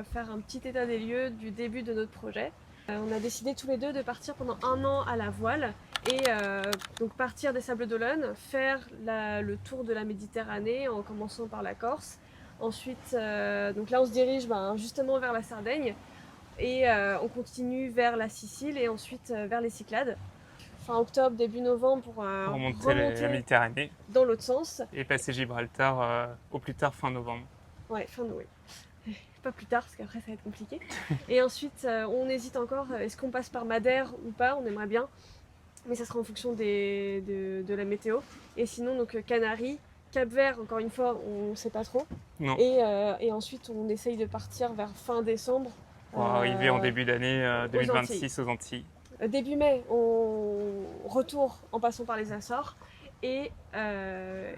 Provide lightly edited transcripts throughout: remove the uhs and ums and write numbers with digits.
faire un petit état des lieux du début de notre projet. On a décidé tous les deux de partir pendant 1 an à la voile et donc partir des Sables d'Olonne, faire le tour de la Méditerranée en commençant par la Corse. Ensuite, donc là on se dirige justement vers la Sardaigne et on continue vers la Sicile et ensuite vers les Cyclades. Fin octobre, début novembre pour remonter la Méditerranée dans l'autre sens. Et passer Gibraltar au plus tard fin novembre. Ouais, fin novembre. Pas plus tard parce qu'après ça va être compliqué. Et ensuite on hésite encore, est-ce qu'on passe par Madère ou pas, on aimerait bien. Mais ça sera en fonction de la météo. Et sinon donc Canaries, Cap-Vert, encore une fois on sait pas trop. Non. Et ensuite on essaye de partir vers fin décembre. Pour arriver en début d'année 2026 aux Antilles. Début mai, on retourne en passant par les Açores. Et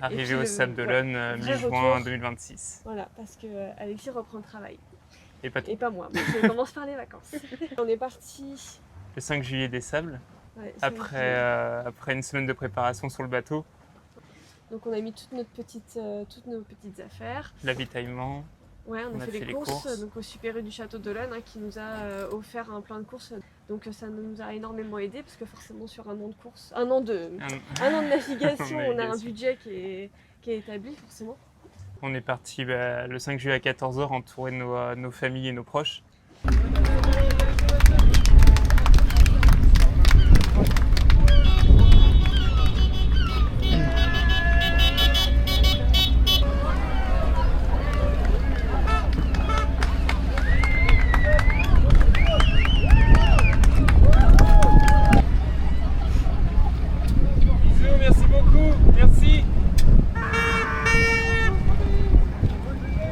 arriver au Sables d'Olonne mi-juin 2026. Voilà, parce que Alexis reprend le travail. Et pas moi, donc je commence par les vacances. On est parti le 5 juillet des Sables, ouais, après une semaine de préparation sur le bateau. Donc on a mis toutes nos petites affaires. L'avitaillement. Ouais, on a fait les courses. Donc au Super U du Château d'Olonne qui nous a offert un plein de courses. Donc ça nous a énormément aidé parce que forcément sur un an de course, un an de navigation, on a un budget qui est établi forcément. On est parti le 5 juillet à 14h entouré de nos familles et nos proches.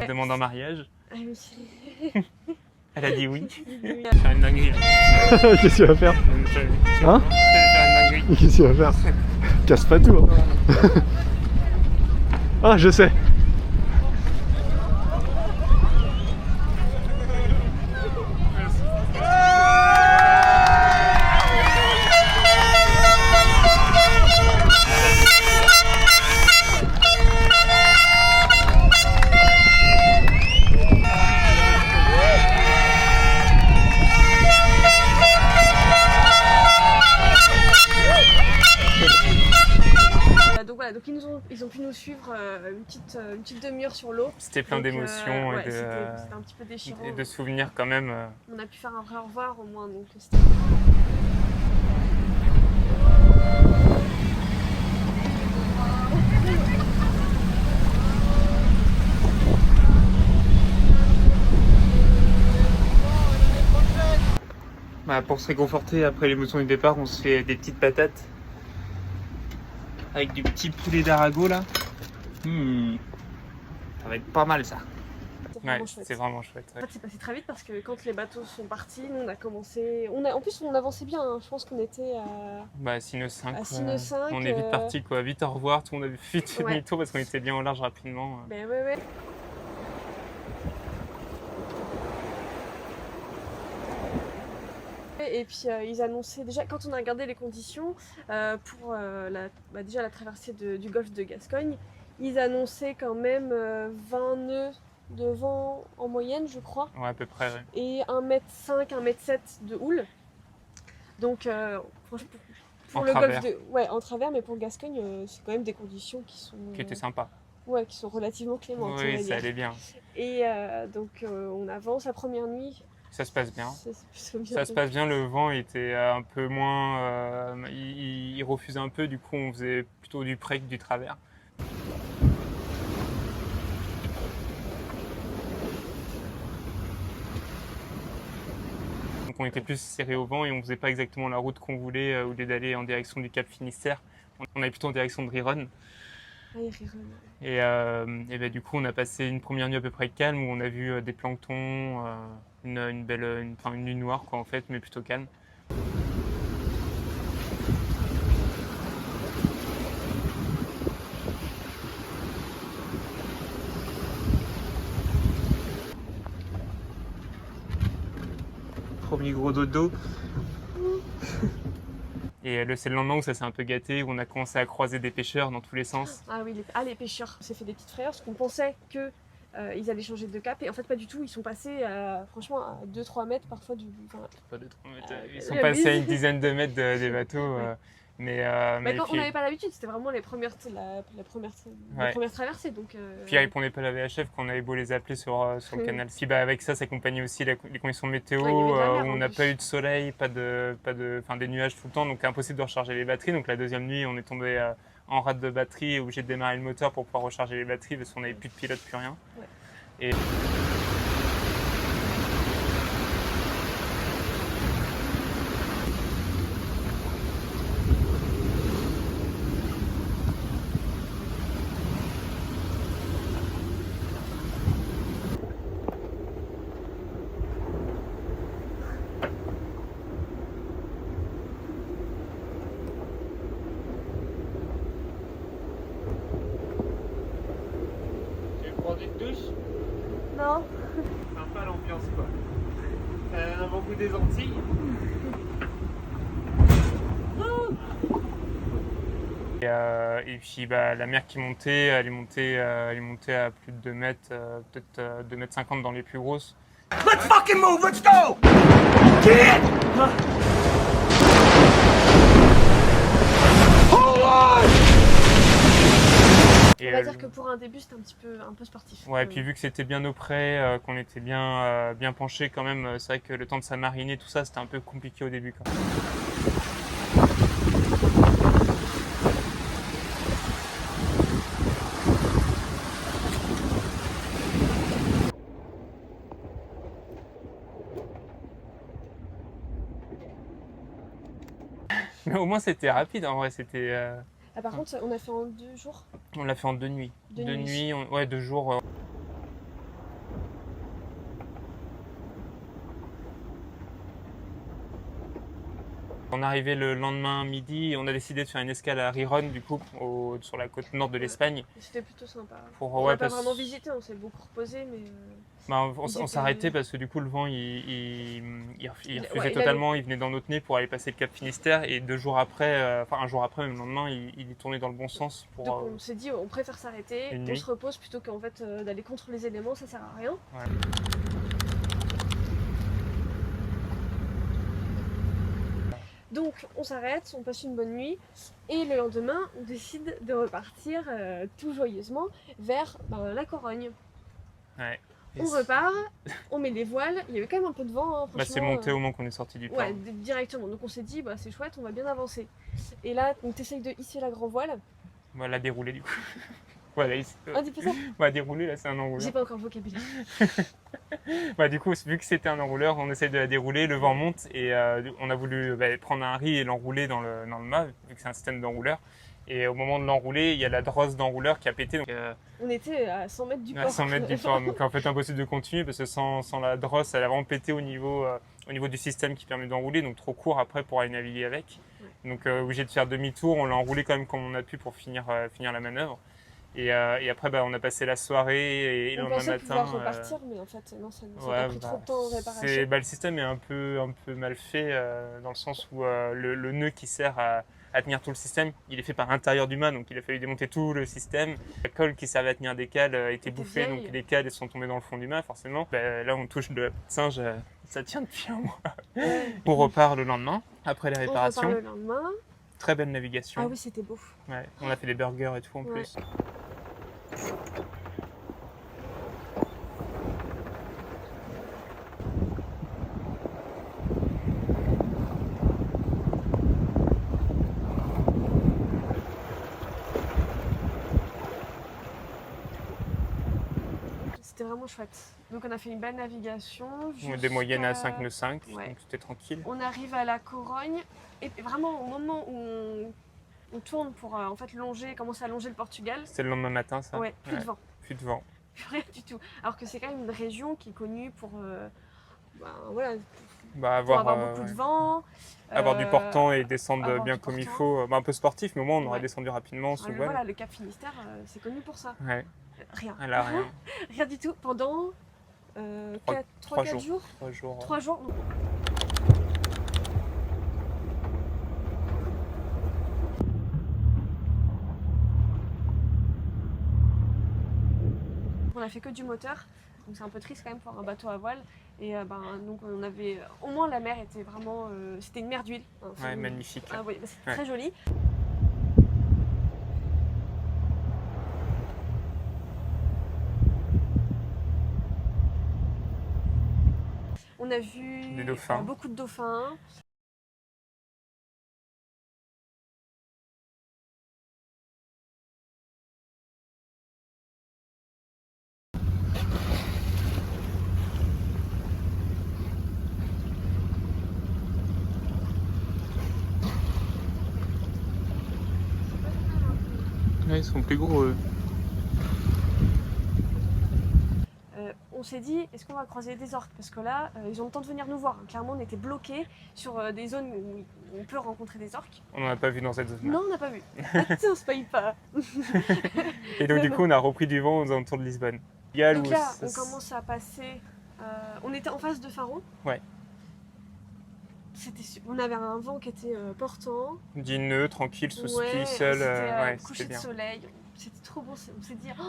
Demande en mariage. Ah oui. Elle a dit oui. Faire une dinguerie. Qu'est-ce que tu vas faire? Hein? Faire une dinguerie. Qu'est-ce que tu vas faire? Casse pas tout. Hein. Ah, je sais. Donc ils ont pu nous suivre une petite demi-heure sur l'eau. C'était plein d'émotions ouais, c'était un petit peu déchirant. Et de souvenirs quand même. On a pu faire un vrai au revoir au moins. Donc pour se réconforter après l'émotion du départ, on se fait des petites patates avec du petit poulet d'Arago là. Ça va être pas mal ça. C'est vraiment chouette. Ouais. En fait, c'est passé très vite parce que quand les bateaux sont partis, nous on a commencé. En plus, on avançait bien. Hein. Je pense qu'on était à 6 nœuds 5. À 6 nœuds 5. On est vite parti quoi. Vite au revoir. Tout le monde a vite fait demi-tour parce qu'on était bien au large rapidement. Ben ouais. Et puis ils annonçaient déjà, quand on a regardé les conditions pour déjà la traversée du golfe de Gascogne, ils annonçaient quand même 20 nœuds de vent en moyenne, je crois. Ouais, à peu près. Ouais. Et 1,5 m, 1,7 m de houle. Donc franchement, pour le golfe en travers, mais pour Gascogne, c'est quand même des conditions qui étaient sympas. Ouais, qui sont relativement clémentes. Oui, ça allait bien. Et donc on avance la première nuit. Ça se passe bien. Ça se passe bien, le vent était un peu moins... il refusait un peu, du coup on faisait plutôt du près que du travers. Donc on était plus serré au vent et on faisait pas exactement la route qu'on voulait au lieu d'aller en direction du Cap Finistère. On allait plutôt en direction de Rironne. Et du coup on a passé une première nuit à peu près calme où on a vu des planctons, une nuit noire quoi en fait, mais plutôt calme. Premier gros dodo. Et c'est le lendemain où ça s'est un peu gâté, où on a commencé à croiser des pêcheurs dans tous les sens. Ah oui, les pêcheurs. On s'est fait des petites frayeurs parce qu'on pensait que ils allaient changer de cap et en fait pas du tout, ils sont passés franchement à 2-3 mètres parfois Pas de 3 mètres. Ils sont oui. passés à une dizaine de mètres des bateaux. Ouais. Mais quand puis, on n'avait pas l'habitude, c'était vraiment les premières traversées. Donc, puis ils répondaient pas à la VHF quand on avait beau les appeler sur le canal. Puis avec ça s'accompagnait aussi les conditions météo. Ouais, il y avait de la mer, on en n'a plus. pas eu de soleil, des nuages tout le temps, donc impossible de recharger les batteries. Donc la deuxième nuit, on est tombé en rate de batterie, obligé de démarrer le moteur pour pouvoir recharger les batteries parce qu'on n'avait plus de pilote, plus rien. Ouais. Et tu veux prendre une douche? Non. Sympa l'ambiance quoi. Un bon coup des Antilles. Et puis la mer qui montait, elle est montée à plus de 2 mètres, peut-être 2 mètres 50 dans les plus grosses. Let's fucking move, let's go! Get! Hold on! Et, On va dire que pour un début, c'était un peu sportif. ouais, et puis vu que c'était bien auprès, qu'on était bien penché quand même, c'est vrai que le temps de s'amariner, tout ça, c'était un peu compliqué au début. Quoi. Mais au moins c'était rapide en vrai, Par contre, on a fait en 2 jours. on l'a fait en 2 nuits. 2 2 nuits. nuits, 2 jours. On est arrivé le lendemain midi et on a décidé de faire une escale à Riron, du coup, sur la côte nord de l'Espagne. C'était plutôt sympa. Pour, On n'a pas vraiment visité, on s'est beaucoup reposé, mais... on s'arrêtait parce que du coup le vent il refusait il totalement, il venait dans notre nez pour aller passer le cap Finistère et 2 jours après, un jour après, même le lendemain, il est tourné dans le bon sens. Donc on s'est dit, on préfère s'arrêter, une on nuit. se repose plutôt qu'en fait d'aller contre les éléments, ça sert à rien. Ouais. Donc on s'arrête, on passe une bonne nuit et le lendemain on décide de repartir tout joyeusement vers la Corogne. Ouais. On repart, on met les voiles, il y avait quand même un peu de vent. Hein, C'est monté au moment qu'on est sorti du port. Ouais, directement. Donc on s'est dit, c'est chouette, on va bien avancer. Et là, tu essayes de hisser la grand voile. On va la dérouler du coup. Voilà, Ah, dis pas ça. on va dérouler, là c'est un enrouleur. J'ai pas encore le vocabulaire. Du coup, vu que c'était un enrouleur, on essaye de la dérouler, le vent monte et on a voulu prendre un riz et l'enrouler dans le mât, vu que c'est un système d'enrouleur. Et au moment de l'enrouler, il y a la drosse d'enrouleur qui a pété. Donc, On était à 100 mètres du port. à 100 mètres du port, donc en fait impossible de continuer parce que sans la drosse, elle a vraiment pété au niveau du système qui permet d'enrouler, donc trop court après pour aller naviguer avec. Ouais. Donc obligé de faire demi-tour, on l'a enroulé quand même comme on a pu pour finir la manœuvre. Et après, on a passé la soirée et le On lendemain pensait matin. pouvoir repartir, mais en fait, non, ça a pris trop de temps en réparation. Le système est un peu mal fait dans le sens où le nœud qui sert à tenir tout le système, il est fait par l'intérieur du mât, donc il a fallu démonter tout le système. La colle qui servait à tenir des cales était bouffée, vieille. donc les cales elles sont tombées dans le fond du mât forcément. Là, on touche le singe, ça tient depuis un mois. Ouais. On repart le lendemain, après les On réparations. repart le lendemain. Très belle navigation. Ah oui, c'était beau. Ouais, on a fait des burgers et tout en Ouais. plus. C'était vraiment chouette. Donc on a fait une belle navigation. Des moyennes à jusqu'à- 5 nœuds 5, Ouais. donc c'était tranquille. On arrive à la Corogne et vraiment au moment où on tourne pour en fait commencer à longer le Portugal, C'était le lendemain matin ça. ouais, plus de vent, Plus de vent. plus rien du tout. Alors que c'est quand même une région qui est connue pour voilà, pour Avoir, avoir beaucoup de vent. avoir du portant et descendre avoir bien du comme il portant. faut. Un peu sportif, mais au moins on aurait Ouais. descendu rapidement sous voile. Voilà, le Cap Finistère, c'est connu pour ça. Ouais, Rien. elle a rien. Rien du tout pendant 3 3-4 jours. 3 jours. 3 jours. On on a fait que du moteur. Donc c'est un peu triste quand même pour un bateau à voile. Et donc on avait, au moins la mer était vraiment, c'était une mer d'huile. Ouais, magnifique. Ah oui, c'est Ouais. très joli. On a vu Des dauphins. beaucoup de dauphins. Ouais, ils sont plus gros eux. On s'est dit, est-ce qu'on va croiser des orques? Parce que là, ils ont le temps de venir nous voir. Clairement, on était bloqués sur des zones où on peut rencontrer des orques. On n'en a pas vu dans cette zone. Non, on n'a pas vu. Attends, on spoil pas. Et donc du coup, on a repris du vent aux alentours de Lisbonne. Galles, Donc où là, ça on s- commence à passer. On était en face de Faro. Ouais. On avait un vent qui était portant. Dit nœud, tranquille, sous Ouais, spi, seul. c'était Ouais, coucher c'était de bien. soleil. C'était trop beau. On s'est dit, oh,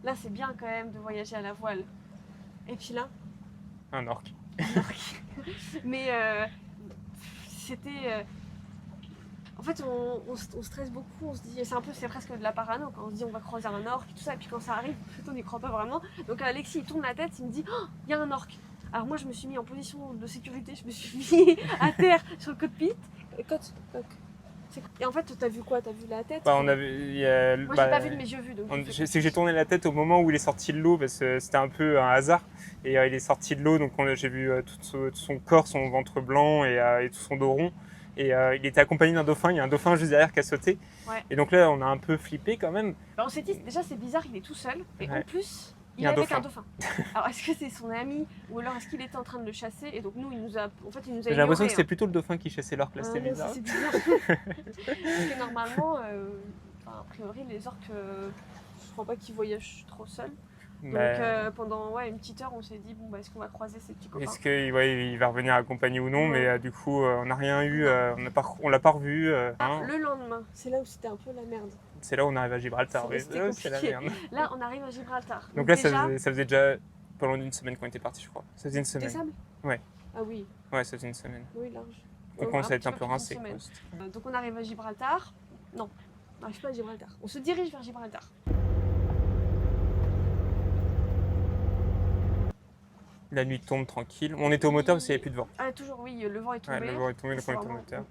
là, c'est bien quand même de voyager à la voile. Et puis là, Un orque. mais c'était. En fait, on stresse beaucoup, on se dit, c'est presque de la parano quand on se dit on va croiser un orque, tout ça, et puis quand ça arrive, en fait, on n'y croit pas vraiment. Donc Alexis, il tourne la tête, il me dit, oh, il y a un orque. Alors moi, je me suis mis en position de sécurité, je me suis mis à terre sur le cockpit. Et en fait, t'as vu quoi? T'as vu la tête? Bah, on avait, Moi, j'ai pas vu de mes yeux vus. Donc c'est que j'ai tourné la tête au moment où il est sorti de l'eau parce que c'était un peu un hasard. Et il est sorti de l'eau, donc j'ai vu tout son corps, son ventre blanc et tout son dos rond. Et il était accompagné d'un dauphin. Il y a un dauphin juste derrière qui a sauté. Ouais. Et donc là, on a un peu flippé quand même. Bah, on s'est dit, déjà, c'est bizarre, il est tout seul. Et Ouais. en plus, Il il y a est un avec un dauphin. dauphin. Alors, est-ce que c'est son ami ou alors est-ce qu'il était en train de le chasser? Et donc, nous, il nous a J'ai l'impression que ignorés, c'était plutôt le dauphin qui chassait l'orque. Là, hein. c'était Non, bizarre. c'est bizarre. Parce que normalement, a priori, les orques, je crois pas qu'ils voyagent trop seuls. Donc, Bah, pendant une petite heure, on s'est dit, bon, bah, est-ce qu'on va croiser ces petits copains? est-ce qu'il va revenir accompagné ou non? Ouais. Mais du coup, on n'a rien eu. Non. On l'a pas revu. Ah, Hein. le lendemain, c'est là où c'était un peu la merde. C'est là où on arrive à Gibraltar. C'est Oui. resté Là, c'est la compliqué. merde. Là, on arrive à Gibraltar. Donc là, déjà, ça faisait déjà pas loin d'une semaine qu'on était parti, je crois. Ça faisait une des semaine. sables? Ouais. Ah oui, Ouais, ça faisait une semaine. oui, large. On commence à être un petit peu plus rincé. d'une quoi. semaine. Donc on arrive à Gibraltar. Non, on n'arrive pas à Gibraltar. On se dirige vers Gibraltar. La nuit tombe tranquille. On était au moteur parce qu'il n'y avait plus de vent. Ah, toujours, oui, le vent est tombé. Ouais, le vent est tombé, donc C'est on était au vraiment- moteur.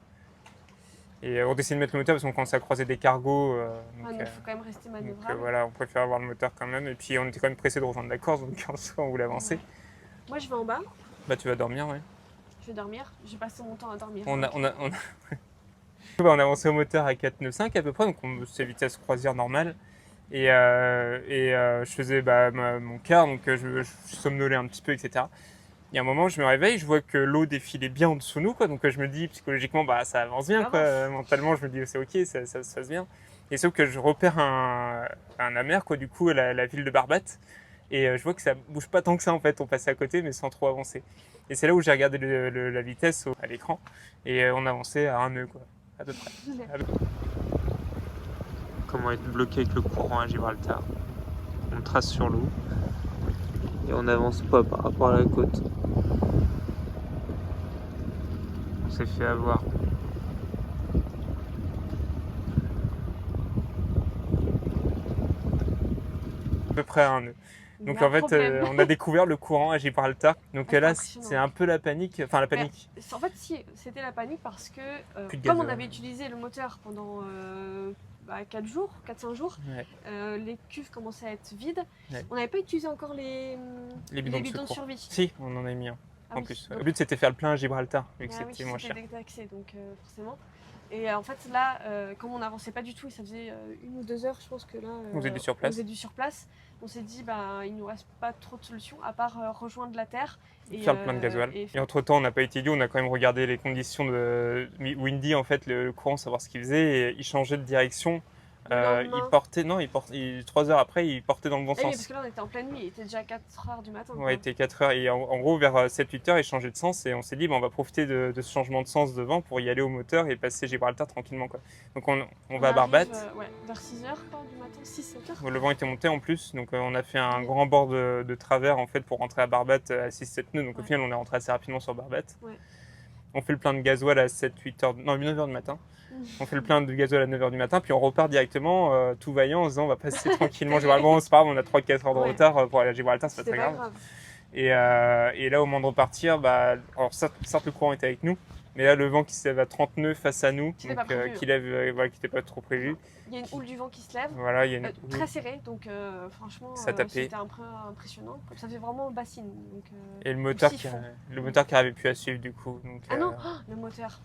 Et on décide de mettre le moteur parce qu'on commençait à croiser des cargos. Ah, Donc, il faut quand même rester donc, manœuvrable. voilà, on préfère avoir le moteur quand même. Et puis on était quand même pressé de rejoindre la Corse, donc en soi, on voulait avancer. Moi, je vais en bas. Bah, tu vas dormir, ouais. Je vais dormir. J'ai passé mon temps à dormir. On a, on a avancé au moteur à 4,95 à peu près, donc c'est vitesse croisière normale. Et je faisais mon quart, donc je somnolais un petit peu, etc. Il y a un moment, je me réveille, je vois que l'eau défilait bien en dessous de nous, quoi. Donc je me dis psychologiquement, bah ça avance bien, Ça quoi. avance. Mentalement, je me dis c'est ok, ça se passe bien. Et sauf que je repère un amer, quoi, du coup, la ville de Barbate. Et je vois que ça bouge pas tant que ça, en fait. On passait à côté, mais sans trop avancer. Et c'est là où j'ai regardé la vitesse à l'écran. Et on avançait à un nœud, quoi, à peu près. Comment être bloqué avec le courant à Gibraltar. On trace sur l'eau. Et on n'avance pas par rapport à la côte. On s'est fait avoir. À peu près à un nœud. Il Donc y a en un fait, problème. on a découvert le courant à Gibraltar. Donc Ah, là, c'est impressionnant. c'est un peu la panique. Enfin, la panique. En fait, si, c'était la panique parce que, Plus de comme on gaz, avait utilisé le moteur pendant 4 jours, 4-5 jours, Ouais. les cuves commençaient à être vides. Ouais. On n'avait pas utilisé encore les bidons de bidons de secours. survie. Si, on en a mis un. Ah En oui, plus. donc- Le but, c'était de faire le plein à Gibraltar, vu que Ah oui, c'était moins cher. C'était détaxé, donc forcément. Et en fait, là, comme on n'avançait pas du tout, et ça faisait 1 ou 2 heures, je pense que là, On faisait du surplace. on faisait du surplace. On s'est dit, il nous reste pas trop de solutions à part rejoindre la terre. Et, Faire le plein de gasoil. Et entre-temps, on n'a pas été idiot, on a quand même regardé les conditions de windy, en fait, le courant, savoir ce qu'il faisait. Et il changeait de direction lendemain. Il portait, non, 3 heures après, il portait dans le bon Ah oui, parce sens. que là on était en pleine nuit, il était déjà 4h du matin. Ouais, quoi. il était 4 heures. Et en gros, vers 7-8 heures, il changeait de sens et on s'est dit, on va profiter de ce changement de sens de vent pour y aller au moteur et passer Gibraltar tranquillement, quoi. Donc on va à Barbate. Arrive, ouais, vers 6h du matin, 6-7h. Le vent était monté en plus, donc on a fait un grand bord de travers en fait pour rentrer à Barbate à 6-7 nœuds. Donc au Ouais. final, on est rentré assez rapidement sur Barbate. Ouais. On fait le plein de gasoil à 7-8 heures, non 9 heures du matin. On fait le plein de gasoil à 9 heures du matin, puis on repart directement, tout vaillant, en se disant on va passer tranquillement Gibraltar. Bon, c'est pas grave, on a 3-4 heures de Ouais. retard pour aller à Gibraltar, c'est pas C'était très pas grave. grave. Et là, au moment de repartir, alors certes, le courant était avec nous, mais là, le vent qui se lève à 30 nœuds face à nous, Qui n'était pas prévu. qui lève, voilà, qui n'était pas trop prévu. Il y a une houle du vent qui se lève, Voilà, il y a une très serrée, donc franchement, Ça tapait. c'était un peu impressionnant. Ça fait vraiment bassine. Donc, et le moteur qui siphon. n'arrivait plus à suivre du coup. Donc, Ah non, le moteur.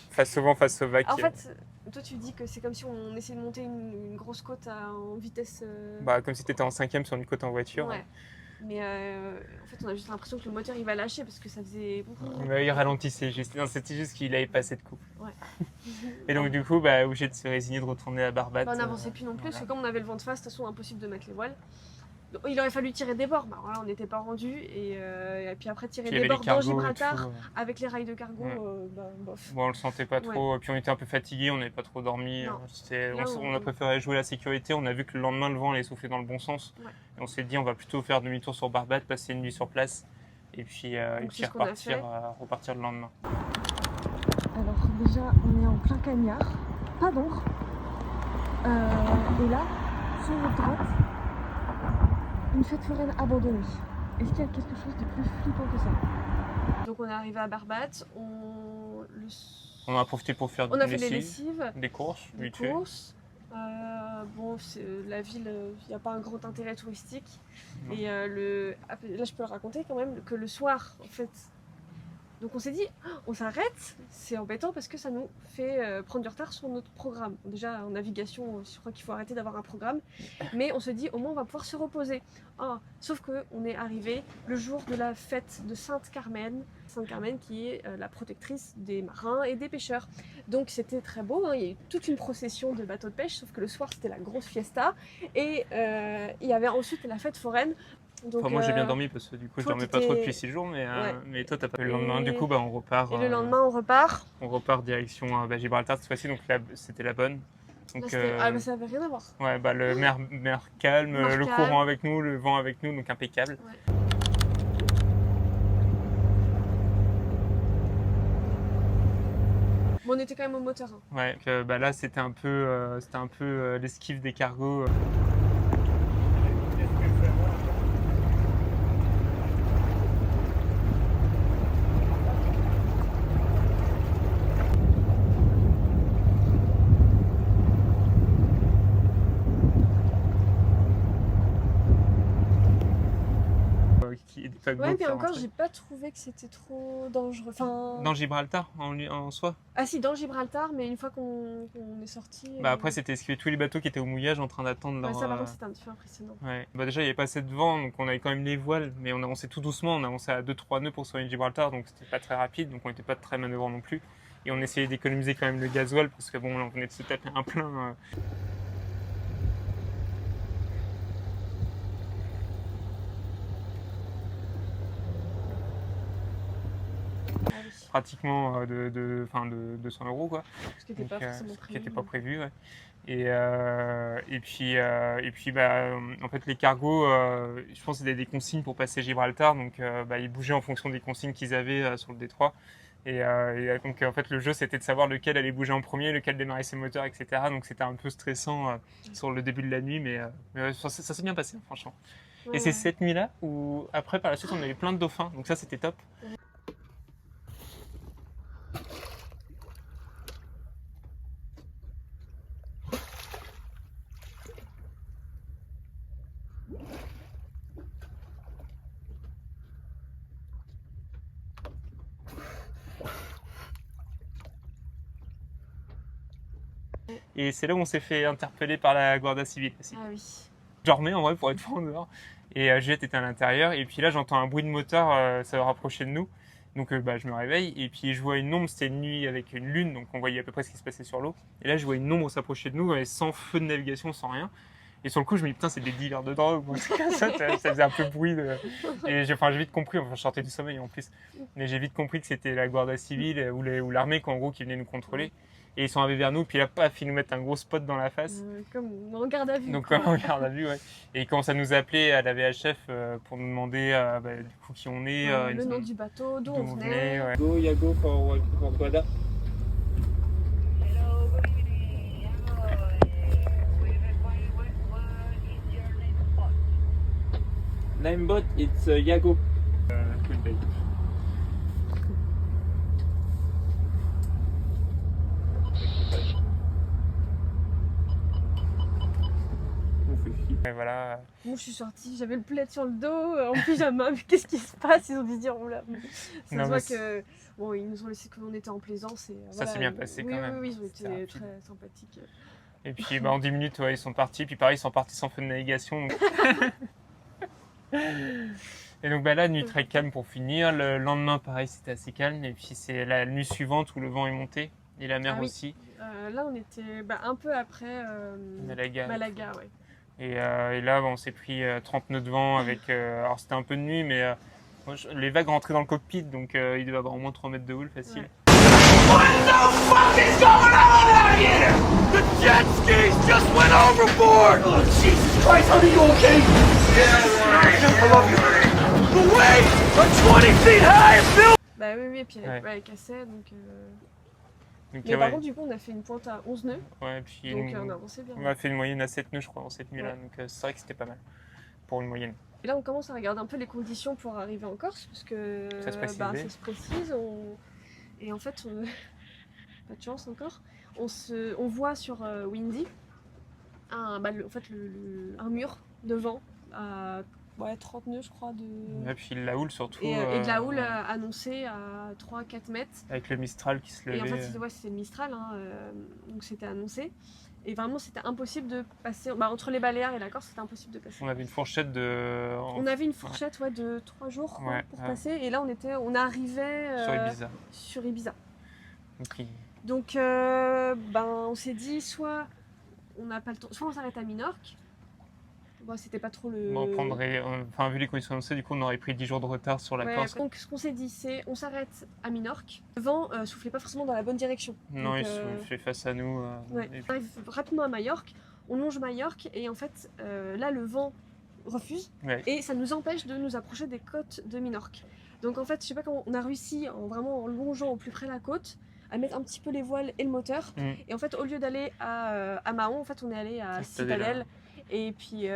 face au vent, face au vague. En fait, toi tu dis que c'est comme si on essayait de monter une grosse côte en vitesse. Comme si tu étais en 5e sur une côte en voiture. Ouais. Mais en fait, on a juste l'impression que le moteur il va lâcher parce que ça faisait. Mais il ralentissait juste. Non, c'était juste qu'il avait pas assez de coups. Ouais. Et donc du coup, obligé de se résigner de retourner à Barbate. On n'avançait plus non plus, parce que comme on avait le vent de face, de toute façon, impossible de mettre les voiles. Donc, il aurait fallu tirer des bords, voilà, on n'était pas rendu. Et puis après, tirer Puis il y des avait bords les dans cargos et Gibraltar, tout. avec les rails de cargo, Ouais. bof. Bon, on le sentait pas trop, puis on était un peu fatigués, on n'avait pas trop dormi. Non. On a préféré jouer la sécurité, on a vu que le lendemain le vent allait souffler dans le bon sens. Ouais. Et on s'est dit on va plutôt faire demi-tour sur Barbate, passer une nuit sur place et puis c'est ce qu'on a fait. repartir le lendemain. Alors déjà, on est en plein cagnard, pas d'ombre. Et là, sur notre droite, une fête foraine abandonnée. Est-ce qu'il y a quelque chose de plus flippant que ça? Donc on est arrivé à Barbate, on On a profité pour faire a des fait les lessives, lessives, des courses, des vite fait. courses. Bon, la ville, il n'y a pas un grand intérêt touristique. Non. Et là, je peux le raconter quand même, que le soir, en fait, donc on s'est dit, on s'arrête, c'est embêtant parce que ça nous fait prendre du retard sur notre programme. Déjà, en navigation, je crois qu'il faut arrêter d'avoir un programme. Mais on se dit, au moins, on va pouvoir se reposer. Sauf qu'on est arrivé le jour de la fête de Sainte-Carmen. Sainte-Carmen qui est la protectrice des marins et des pêcheurs. Donc c'était très beau, il y a eu toute une procession de bateaux de pêche, sauf que le soir c'était la grosse fiesta. Et il y avait ensuite la fête foraine. Donc, Moi j'ai bien dormi parce que du coup je toi, dormais pas trop t'étais- depuis 6 jours, mais Ouais. toi t'as pas. Le lendemain du coup on repart. Et le lendemain on repart. On repart direction Gibraltar cette fois-ci, donc là c'était la bonne. Là, Donc, ça n'avait rien à voir. ouais, le mer calme, Mer le calme. courant avec nous, le vent avec nous, donc impeccable. Ouais. Bon, on était quand même au moteur. Ouais, là c'était un peu, l'esquive des cargos. Des paquebots Ouais, qui mais encore, rentraient. j'ai pas trouvé que c'était trop dangereux. Enfin... Dans Gibraltar en soi. Ah si, dans Gibraltar, mais une fois qu'on est sorti... Après c'était esquiver tous les bateaux qui étaient au mouillage en train d'attendre leur. ça par contre c'était un petit peu impressionnant. Ouais. Déjà il n'y avait pas assez de vent, donc on avait quand même les voiles, mais on avançait tout doucement, on avançait à 2-3 nœuds pour soigner Gibraltar, donc c'était pas très rapide, donc on n'était pas très manœuvrant non plus. Et on essayait d'économiser quand même le gasoil, parce que bon, là, on venait de se taper un plein. Ah oui, Pratiquement de 200 €, quoi. ce qui n'était pas Donc, forcément ce qui prévu. n'était pas prévu, ouais. Et puis en fait les cargos, je pense que c'était des consignes pour passer Gibraltar, donc ils bougeaient en fonction des consignes qu'ils avaient sur le détroit. Et donc en fait le jeu c'était de savoir lequel allait bouger en premier, lequel démarrer ses moteurs, etc. Donc c'était un peu stressant sur le début de la nuit, mais ça s'est bien passé franchement. Ouais, Et c'est ouais. cette nuit-là où après par la suite on a eu plein de dauphins, donc ça c'était top. Et c'est là où on s'est fait interpeller par la Guardia Civile aussi. Ah oui. Je dormais en vrai pour être franc dehors. Et Juliette était à l'intérieur. Et puis là, j'entends un bruit de moteur se rapprocher de nous. Donc je me réveille et puis je vois une ombre, c'était une nuit avec une lune, donc on voyait à peu près ce qui se passait sur l'eau. Et là je vois une ombre s'approcher de nous, sans feu de navigation, sans rien. Et sur le coup je me dis putain c'est des dealers de drogue, ou un truc comme ça faisait un peu bruit. Et j'ai vite compris, enfin je sortais du sommeil en plus, mais j'ai vite compris que c'était la Guardia Civile ou l'armée en gros qui venait nous contrôler. Et ils sont arrivés vers nous, puis là, paf, ils nous mettent un gros spot dans la face. Comme en garde à vue. Donc, quoi. comme on garde à vue, ouais. Et ils commencent à nous appeler à la VHF pour nous demander du coup qui on est. Le nom du bateau, d'où on venait. Ouais. Go Yago for Guada. Hello, good evening. We require what is your name spot? Name bot, it's Yago. Good day. Et voilà. Moi je suis sortie, j'avais le plaid sur le dos, en pyjama, mais qu'est-ce qui se passe? Ils ont dû se dire, oula. Ça Non, se voit mais que. Bon, ils nous ont laissé qu'on était en plaisance. Et, Ça s'est bien passé quand même. Oui, ils ont C'était été rapide. très sympathiques. Et puis en 10 minutes, ouais, ils sont partis. Puis pareil, ils sont partis sans feu de navigation. Donc... Et donc là, nuit très calme pour finir. Le lendemain, pareil, c'était assez calme. Et puis c'est la nuit suivante où le vent est monté. Et la mer Ah oui. aussi. Là, on était un peu après Malaga. Malaga, ouais. Et là, on s'est pris 30 nœuds de vent avec. Alors c'était un peu de nuit, mais les vagues rentraient dans le cockpit, donc il devait avoir au moins 3 mètres de houle facile. Ouais. What the fuck is going on out here? The jet skis just went overboard! Oh, Jesus Christ, honey, you okay? Yeah, I love you. The waves are 20 feet high, Bill! Bah oui, et puis Ouais. elle cassait, donc. Donc, Mais ouais. par contre, du coup, on a fait une pointe à 11 nœuds, Ouais, puis donc on a avancé bien. on a fait une moyenne à 7 nœuds, je crois, en cette nuit-là. Ouais. Donc c'est vrai que c'était pas mal pour une moyenne. Et là, on commence à regarder un peu les conditions pour arriver en Corse, parce que Ça se précisait. ça se précise. Et en fait, pas de chance encore. On voit sur Windy un mur de vent à 30 nœuds, je crois. Et puis la houle surtout. Et de la houle annoncée à 3-4 mètres. Avec le Mistral qui se levait. Et en fait, c'était le Mistral, hein, donc c'était annoncé. Et vraiment, c'était impossible de passer. Entre les Baléares et la Corse, c'était impossible de passer. On avait une fourchette de. On avait une fourchette de 3 jours quoi, Ouais, pour ouais. passer. Et là, on arrivait Sur Ibiza. sur Ibiza. Donc, Donc, on s'est dit, soit on n'a pas le temps, soit on s'arrête à Minorque. Bon, c'était pas trop le. on prendrait. Enfin, vu les conditions annoncées, du coup, on aurait pris 10 jours de retard sur la Ouais, Corse. donc, ce qu'on s'est dit, c'est on s'arrête à Minorque. Le vent soufflait pas forcément dans la bonne direction. Non, Donc, il fait face à nous. Ouais. Et puis- On arrive rapidement à Majorque, on longe Majorque et en fait là le vent refuse ouais. et ça nous empêche de nous approcher des côtes de Minorque. Donc en fait je sais pas comment on a réussi en longeant au plus près la côte à mettre un petit peu les voiles et le moteur et en fait au lieu d'aller à Mahon en fait on est allé à Citadelle et puis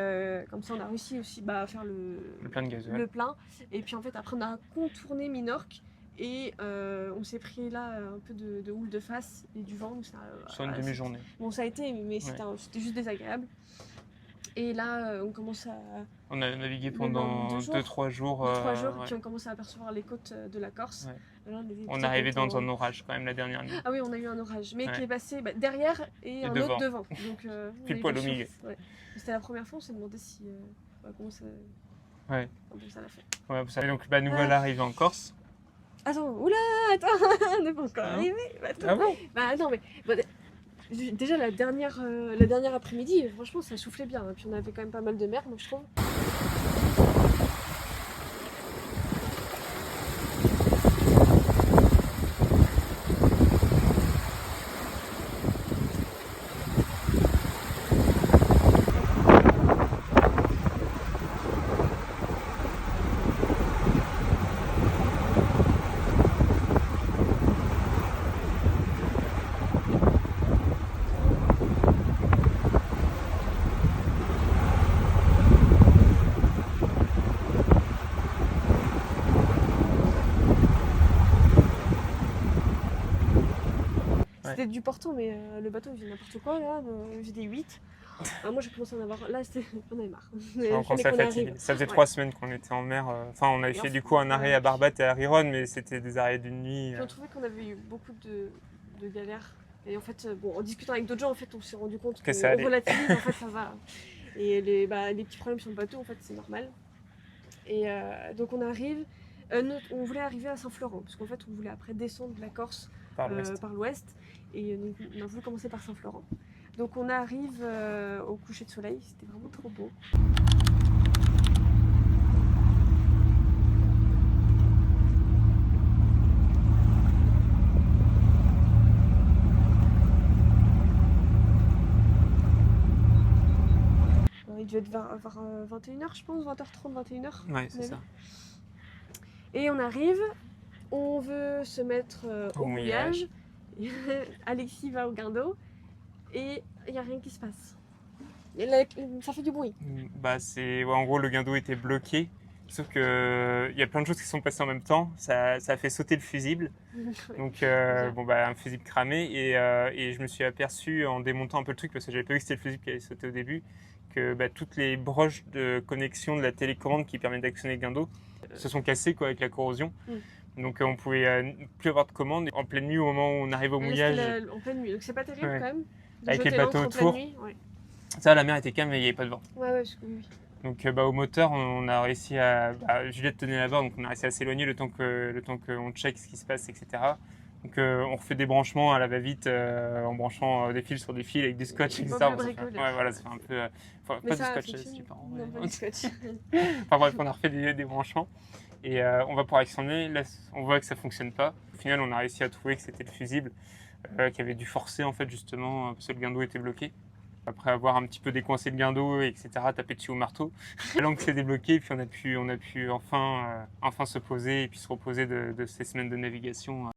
comme ça on a réussi aussi à faire le plein de gasoil. le plein et puis en fait après on a contourné Minorque. Et on s'est pris là un peu de houle de face et du vent. Donc Sur une demi-journée. Bon, ça a été, mais c'était juste désagréable. Et là, on commence à. On a navigué Même pendant en 2-3 jours. 3 jours, ouais. puis on commence à apercevoir les côtes de la Corse. Ouais. Là, On est arrivé dans un orage quand même la dernière nuit. Ah oui, on a eu un orage, mais Ouais. qui est passé derrière et un devant. autre devant. Donc, on Pile a eu poil de au la milieu. chance. Ouais. C'était la première fois, on s'est demandé si. Comment ça. Ouais. Comment ça l'a fait. Ouais, ça, donc nous voilà arrivés en Corse. Attends, oula, attends, on n'est pas encore arrivé. Attends. Ah bon? Bah non, mais déjà la dernière après-midi, franchement, ça soufflait bien. Hein. Puis on avait quand même pas mal de mer, moi je trouve. C'était du portant, mais le bateau il faisait n'importe quoi là, il faisait des 8. Moi j'ai commencé à en avoir. Là, j'en avais marre. On commençait à fatiguer. Ça faisait 3 semaines qu'on était en mer. Enfin, on avait fait du coup un arrêt à Barbate et à Riron, mais c'était des arrêts d'une nuit. Puis on trouvait qu'on avait eu beaucoup de galères. Et en fait, en discutant avec d'autres gens, en fait, on s'est rendu compte Que ça qu'on allait. relativise, en fait, ça va. Et les petits problèmes sur le bateau, en fait, c'est normal. Et donc on arrive, On voulait arriver à Saint-Florent, parce qu'en fait on voulait après descendre la Corse Par l'ouest. par l'ouest, et donc on a voulu commencer par Saint-Florent. Donc on arrive au coucher de soleil, c'était vraiment trop beau. Il devait être vers 21h je pense, 20h30, 21h. Ouais, c'est ça. Et on arrive, on veut se mettre au Au mouillage. Alexis va au guindeau et il n'y a rien qui se passe. Et là, ça fait du bruit. Bah, en gros, le guindeau était bloqué. Sauf que il y a plein de choses qui sont passées en même temps. Ça a fait sauter le fusible. Donc, un fusible cramé. Et je me suis aperçu en démontant un peu le truc, parce que j'avais pas vu que c'était le fusible qui allait sauter au début, que toutes les broches de connexion de la télécommande qui permet d'actionner le guindeau se sont cassées quoi, avec la corrosion. Donc on pouvait plus avoir de commande en pleine nuit au moment où on arrive au mouillage. En pleine nuit, donc c'est pas terrible Ouais. quand même. De Avec les jeter bateaux l'ancre en pleine autour. nuit, ouais. Ça, la mer était calme et il n'y avait pas de vent. Ouais, parce que oui. Donc au moteur, on a réussi à... Juliette tenait la barre, donc on a réussi à s'éloigner le temps qu'on check ce qui se passe, etc. Donc on refait des branchements à la va-vite en branchant des fils sur des fils avec du scotch, etc. Pas Bon, ça fait- bricolage. ouais, voilà, ça fait un peu... Mais pas ça, du scotch, fonctionne. c'est super. Non, pas du scotch. Enfin bref, on a refait des branchements et on va pouvoir actionner. Là, on voit que ça fonctionne pas. Au final, on a réussi à trouver que c'était le fusible qui avait dû forcer en fait justement parce que le guindeau était bloqué. Après avoir un petit peu décoincé le guindeau, etc., tapé dessus au marteau, la langue s'est débloquée et puis on a pu enfin se poser et puis se reposer de ces semaines de navigation.